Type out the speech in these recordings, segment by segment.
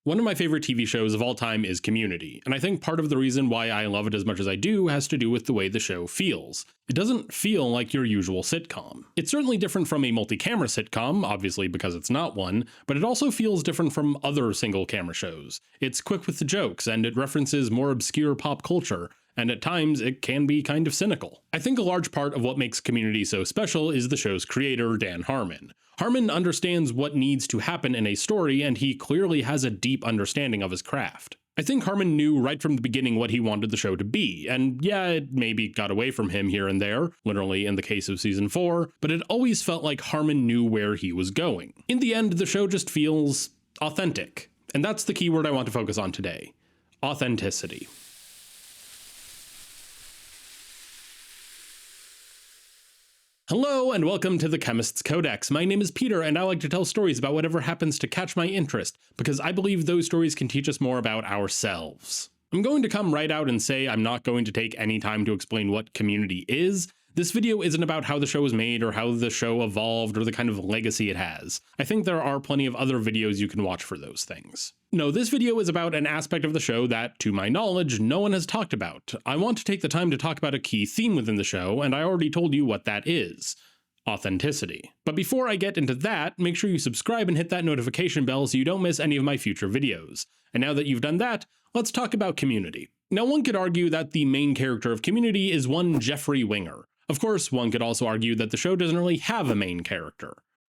One of my favorite TV shows of all time is Community, and I think part of the reason why I love it as much as I do has to do with the way the show feels. It doesn't feel like your usual sitcom. It's certainly different from a multi-camera sitcom, obviously because it's not one, but it also feels different from other single-camera shows. It's quick with the jokes, and it references more obscure pop culture, and at times it can be kind of cynical. I think a large part of what makes Community so special is the show's creator, Dan Harmon. Harmon understands what needs to happen in a story, and he clearly has a deep understanding of his craft. I think Harmon knew right from the beginning what he wanted the show to be, and yeah, it maybe got away from him here and there, literally in the case of season 4, but it always felt like Harmon knew where he was going. In the end, the show just feels authentic, and that's the keyword I want to focus on today: authenticity. Hello and welcome to the Chemist's Codex. My name is Peter and I like to tell stories about whatever happens to catch my interest, because I believe those stories can teach us more about ourselves. I'm going to come right out and say I'm not going to take any time to explain what Community is. This video isn't about how the show was made or how the show evolved or the kind of legacy it has. I think there are plenty of other videos you can watch for those things. No, this video is about an aspect of the show that, to my knowledge, no one has talked about. I want to take the time to talk about a key theme within the show, and I already told you what that is: authenticity. But before I get into that, make sure you subscribe and hit that notification bell so you don't miss any of my future videos. And now that you've done that, let's talk about Community. Now, one could argue that the main character of Community is one Jeffrey Winger. Of course, one could also argue that the show doesn't really have a main character.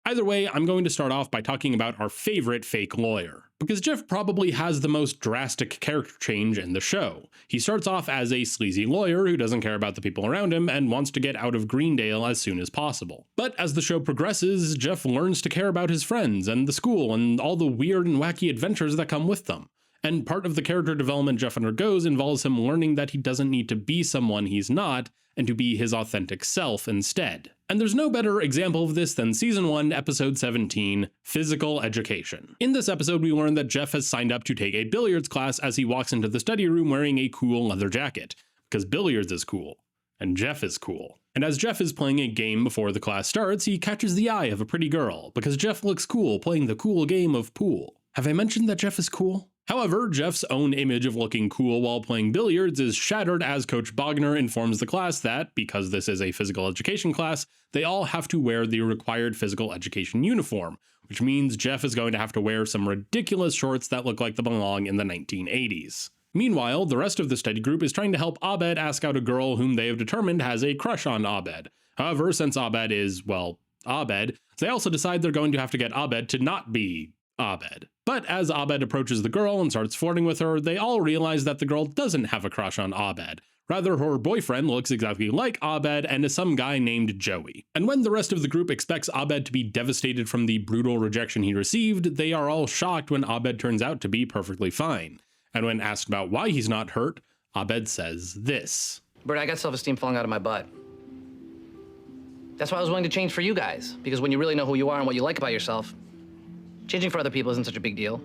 Either way, I'm going to start off by talking about our favorite fake lawyer, because Jeff probably has the most drastic character change in the show. He starts off as a sleazy lawyer who doesn't care about the people around him and wants to get out of Greendale as soon as possible. But as the show progresses, Jeff learns to care about his friends and the school and all the weird and wacky adventures that come with them. And part of the character development Jeff undergoes involves him learning that he doesn't need to be someone he's not, and to be his authentic self instead. And there's no better example of this than Season 1, Episode 17, Physical Education. In this episode, we learn that Jeff has signed up to take a billiards class as he walks into the study room wearing a cool leather jacket, because billiards is cool, and Jeff is cool. And as Jeff is playing a game before the class starts, he catches the eye of a pretty girl, because Jeff looks cool playing the cool game of pool. Have I mentioned that Jeff is cool? However, Jeff's own image of looking cool while playing billiards is shattered as Coach Bogner informs the class that, because this is a physical education class, they all have to wear the required physical education uniform, which means Jeff is going to have to wear some ridiculous shorts that look like they belong in the 1980s. Meanwhile, the rest of the study group is trying to help Abed ask out a girl whom they have determined has a crush on Abed. However, since Abed is, well, Abed, they also decide they're going to have to get Abed to not be Abed. But as Abed approaches the girl and starts flirting with her, they all realize that the girl doesn't have a crush on Abed. Rather, her boyfriend looks exactly like Abed and is some guy named Joey. And when the rest of the group expects Abed to be devastated from the brutal rejection he received, they are all shocked when Abed turns out to be perfectly fine. And when asked about why he's not hurt, Abed says this: Bert, I got self-esteem falling out of my butt. That's why I was willing to change for you guys, because when you really know who you are and what you like about yourself, changing for other people isn't such a big deal.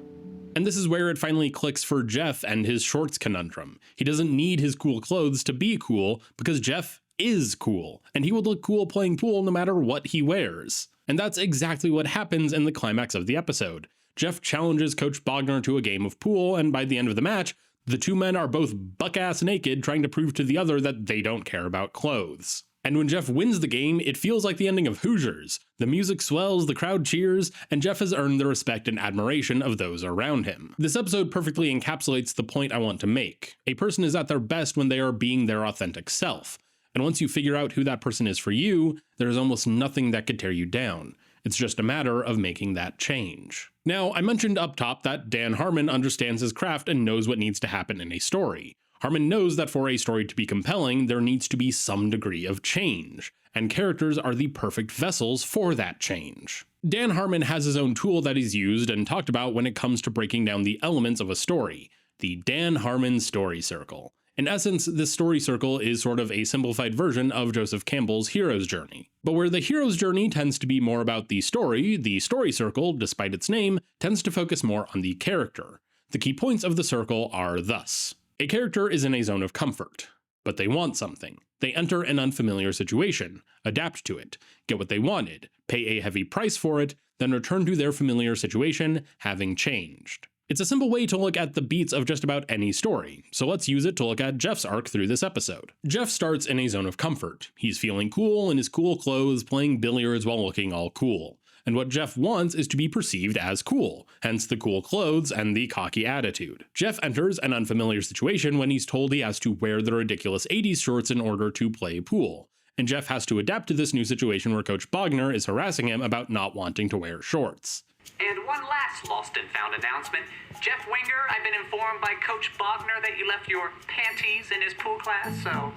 And this is where it finally clicks for Jeff and his shorts conundrum. He doesn't need his cool clothes to be cool, because Jeff is cool, and he would look cool playing pool no matter what he wears. And that's exactly what happens in the climax of the episode. Jeff challenges Coach Bogner to a game of pool, and by the end of the match, the two men are both buck-ass naked trying to prove to the other that they don't care about clothes. And when Jeff wins the game, it feels like the ending of Hoosiers. The music swells, the crowd cheers, and Jeff has earned the respect and admiration of those around him. This episode perfectly encapsulates the point I want to make. A person is at their best when they are being their authentic self. And once you figure out who that person is for you, there is almost nothing that could tear you down. It's just a matter of making that change. Now, I mentioned up top that Dan Harmon understands his craft and knows what needs to happen in a story. Harmon knows that for a story to be compelling, there needs to be some degree of change, and characters are the perfect vessels for that change. Dan Harmon has his own tool that he's used and talked about when it comes to breaking down the elements of a story: the Dan Harmon story circle. In essence, this story circle is sort of a simplified version of Joseph Campbell's hero's journey. But where the hero's journey tends to be more about the story circle, despite its name, tends to focus more on the character. The key points of the circle are thus: a character is in a zone of comfort, but they want something. They enter an unfamiliar situation, adapt to it, get what they wanted, pay a heavy price for it, then return to their familiar situation, having changed. It's a simple way to look at the beats of just about any story, so let's use it to look at Jeff's arc through this episode. Jeff starts in a zone of comfort. He's feeling cool in his cool clothes, playing billiards while looking all cool. And what Jeff wants is to be perceived as cool, hence the cool clothes and the cocky attitude. Jeff enters an unfamiliar situation when he's told he has to wear the ridiculous 80s shorts in order to play pool. And Jeff has to adapt to this new situation where Coach Bogner is harassing him about not wanting to wear shorts. And one last lost and found announcement. Jeff Winger, I've been informed by Coach Bogner that you left your panties in his pool class, so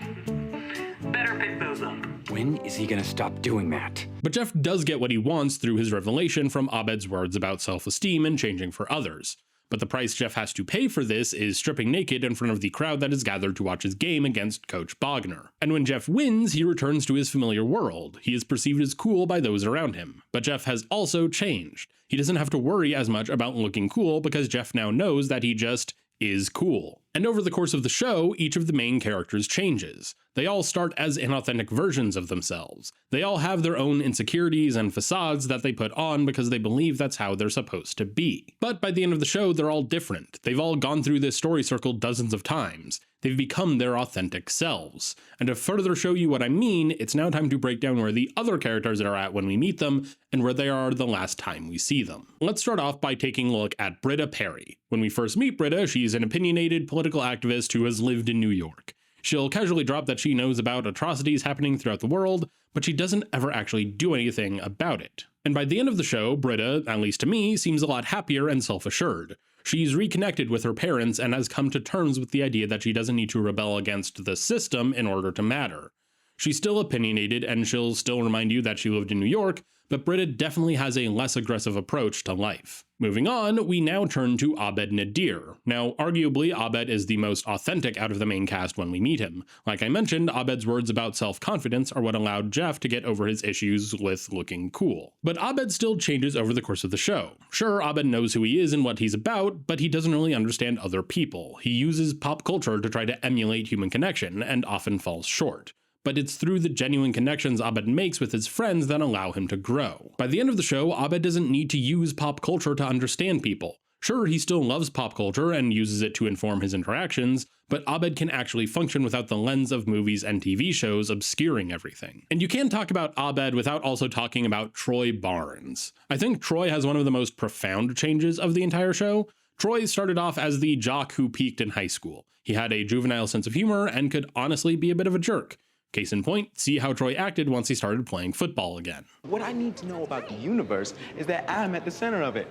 better pick those up. When is he gonna stop doing that? But Jeff does get what he wants through his revelation from Abed's words about self-esteem and changing for others. But the price Jeff has to pay for this is stripping naked in front of the crowd that is gathered to watch his game against Coach Bogner. And when Jeff wins, he returns to his familiar world. He is perceived as cool by those around him. But Jeff has also changed. He doesn't have to worry as much about looking cool because Jeff now knows that he just is cool. And over the course of the show, each of the main characters changes. They all start as inauthentic versions of themselves. They all have their own insecurities and facades that they put on because they believe that's how they're supposed to be. But by the end of the show, they're all different. They've all gone through this story circle dozens of times. They've become their authentic selves. And to further show you what I mean, it's now time to break down where the other characters are at when we meet them and where they are the last time we see them. Let's start off by taking a look at Britta Perry. When we first meet Britta, she's an opinionated political activist who has lived in New York. She'll casually drop that she knows about atrocities happening throughout the world, but she doesn't ever actually do anything about it. And by the end of the show, Britta, at least to me, seems a lot happier and self-assured. She's reconnected with her parents and has come to terms with the idea that she doesn't need to rebel against the system in order to matter. She's still opinionated and she'll still remind you that she lived in New York, but Britta definitely has a less aggressive approach to life. Moving on, we now turn to Abed Nadir. Now, arguably, Abed is the most authentic out of the main cast when we meet him. Like I mentioned, Abed's words about self-confidence are what allowed Jeff to get over his issues with looking cool. But Abed still changes over the course of the show. Sure, Abed knows who he is and what he's about, but he doesn't really understand other people. He uses pop culture to try to emulate human connection, and often falls short. But it's through the genuine connections Abed makes with his friends that allow him to grow. By the end of the show, Abed doesn't need to use pop culture to understand people. Sure, he still loves pop culture and uses it to inform his interactions, but Abed can actually function without the lens of movies and TV shows obscuring everything. And you can't talk about Abed without also talking about Troy Barnes. I think Troy has one of the most profound changes of the entire show. Troy started off as the jock who peaked in high school. He had a juvenile sense of humor and could honestly be a bit of a jerk. Case in point, see how Troy acted once he started playing football again. What I need to know about the universe is that I'm at the center of it.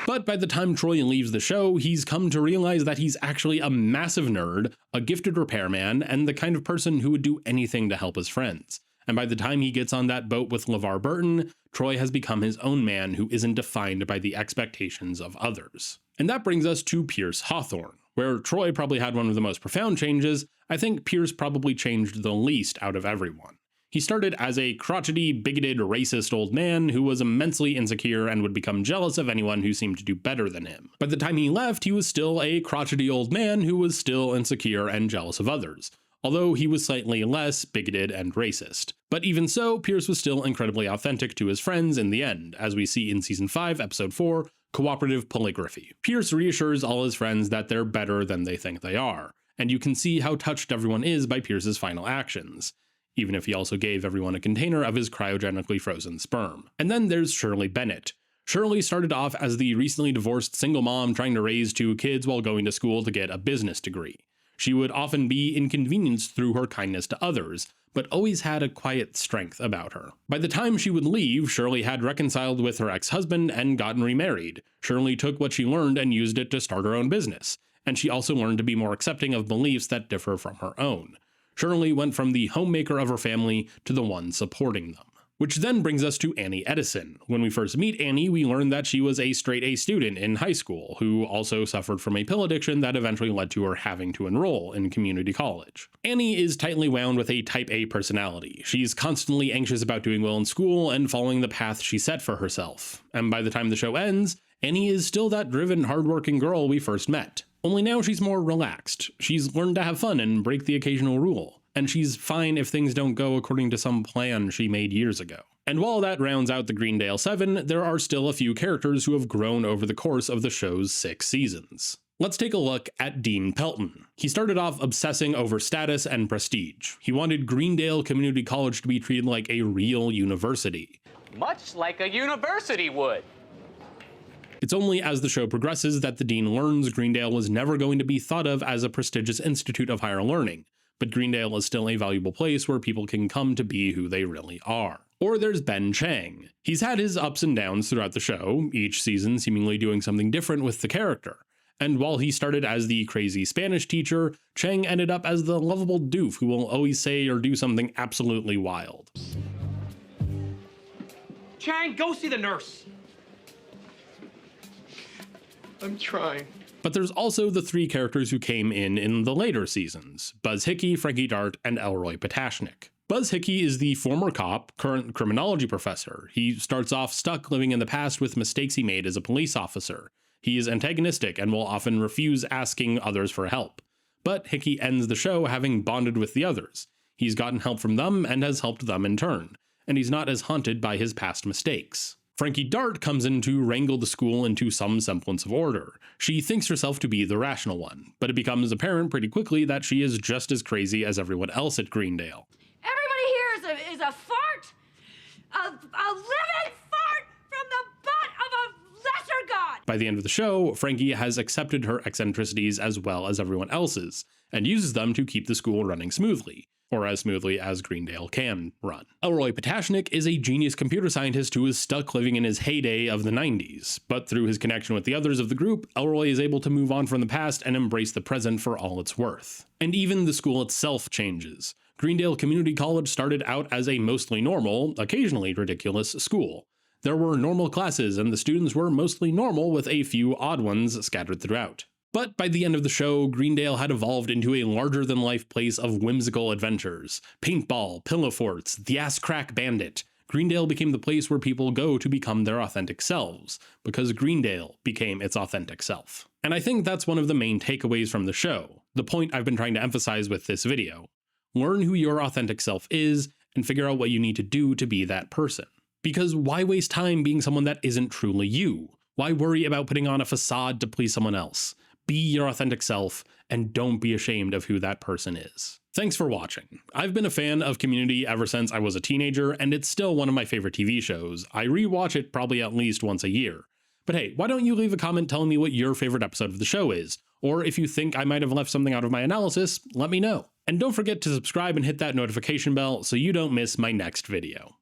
But by the time Troy leaves the show, he's come to realize that he's actually a massive nerd, a gifted repairman, and the kind of person who would do anything to help his friends. And by the time he gets on that boat with LeVar Burton, Troy has become his own man who isn't defined by the expectations of others. And that brings us to Pierce Hawthorne. Where Troy probably had one of the most profound changes, I think Pierce probably changed the least out of everyone. He started as a crotchety, bigoted, racist old man who was immensely insecure and would become jealous of anyone who seemed to do better than him. By the time he left, he was still a crotchety old man who was still insecure and jealous of others, although he was slightly less bigoted and racist. But even so, Pierce was still incredibly authentic to his friends in the end, as we see in Season 5, Episode 4, Cooperative Polygraphy. Pierce reassures all his friends that they're better than they think they are, and you can see how touched everyone is by Pierce's final actions, even if he also gave everyone a container of his cryogenically frozen sperm. And then there's Shirley Bennett. Shirley started off as the recently divorced single mom trying to raise 2 kids while going to school to get a business degree. She would often be inconvenienced through her kindness to others, but always had a quiet strength about her. By the time she would leave, Shirley had reconciled with her ex-husband and gotten remarried. Shirley took what she learned and used it to start her own business, and she also learned to be more accepting of beliefs that differ from her own. Shirley went from the homemaker of her family to the one supporting them. Which then brings us to Annie Edison. When we first meet Annie, we learn that she was a straight-A student in high school, who also suffered from a pill addiction that eventually led to her having to enroll in community college. Annie is tightly wound with a type A personality. She's constantly anxious about doing well in school and following the path she set for herself. And by the time the show ends, Annie is still that driven, hardworking girl we first met. Only now she's more relaxed. She's learned to have fun and break the occasional rule. And she's fine if things don't go according to some plan she made years ago. And while that rounds out the Greendale 7, there are still a few characters who have grown over the course of the show's 6 seasons. Let's take a look at Dean Pelton. He started off obsessing over status and prestige. He wanted Greendale Community College to be treated like a real university. Much like a university would. It's only as the show progresses that the dean learns Greendale was never going to be thought of as a prestigious institute of higher learning, but Greendale is still a valuable place where people can come to be who they really are. Or there's Ben Chang. He's had his ups and downs throughout the show, each season seemingly doing something different with the character. And while he started as the crazy Spanish teacher, Chang ended up as the lovable doof who will always say or do something absolutely wild. Chang, go see the nurse. I'm trying. But there's also the 3 characters who came in the later seasons: Buzz Hickey, Frankie Dart, and Elroy Patashnik. Buzz Hickey is the former cop, current criminology professor. He starts off stuck living in the past with mistakes he made as a police officer. He is antagonistic and will often refuse asking others for help. But Hickey ends the show having bonded with the others. He's gotten help from them and has helped them in turn, and he's not as haunted by his past mistakes. Frankie Dart comes in to wrangle the school into some semblance of order. She thinks herself to be the rational one, but it becomes apparent pretty quickly that she is just as crazy as everyone else at Greendale. Everybody here is a fart, a living fart from the butt of a lesser god. By the end of the show, Frankie has accepted her eccentricities as well as everyone else's, and uses them to keep the school running smoothly. Or as smoothly as Greendale can run. Elroy Patashnik is a genius computer scientist who is stuck living in his heyday of the 90s, but through his connection with the others of the group, Elroy is able to move on from the past and embrace the present for all it's worth. And even the school itself changes. Greendale Community College started out as a mostly normal, occasionally ridiculous school. There were normal classes, and the students were mostly normal with a few odd ones scattered throughout. But by the end of the show, Greendale had evolved into a larger-than-life place of whimsical adventures. Paintball, pillow forts, the ass-crack bandit. Greendale became the place where people go to become their authentic selves, because Greendale became its authentic self. And I think that's one of the main takeaways from the show, the point I've been trying to emphasize with this video. Learn who your authentic self is, and figure out what you need to do to be that person. Because why waste time being someone that isn't truly you? Why worry about putting on a facade to please someone else? Be your authentic self, and don't be ashamed of who that person is. Thanks for watching. I've been a fan of Community ever since I was a teenager, and it's still one of my favorite TV shows. I rewatch it probably at least once a year. But hey, why don't you leave a comment telling me what your favorite episode of the show is? Or if you think I might have left something out of my analysis, let me know. And don't forget to subscribe and hit that notification bell so you don't miss my next video.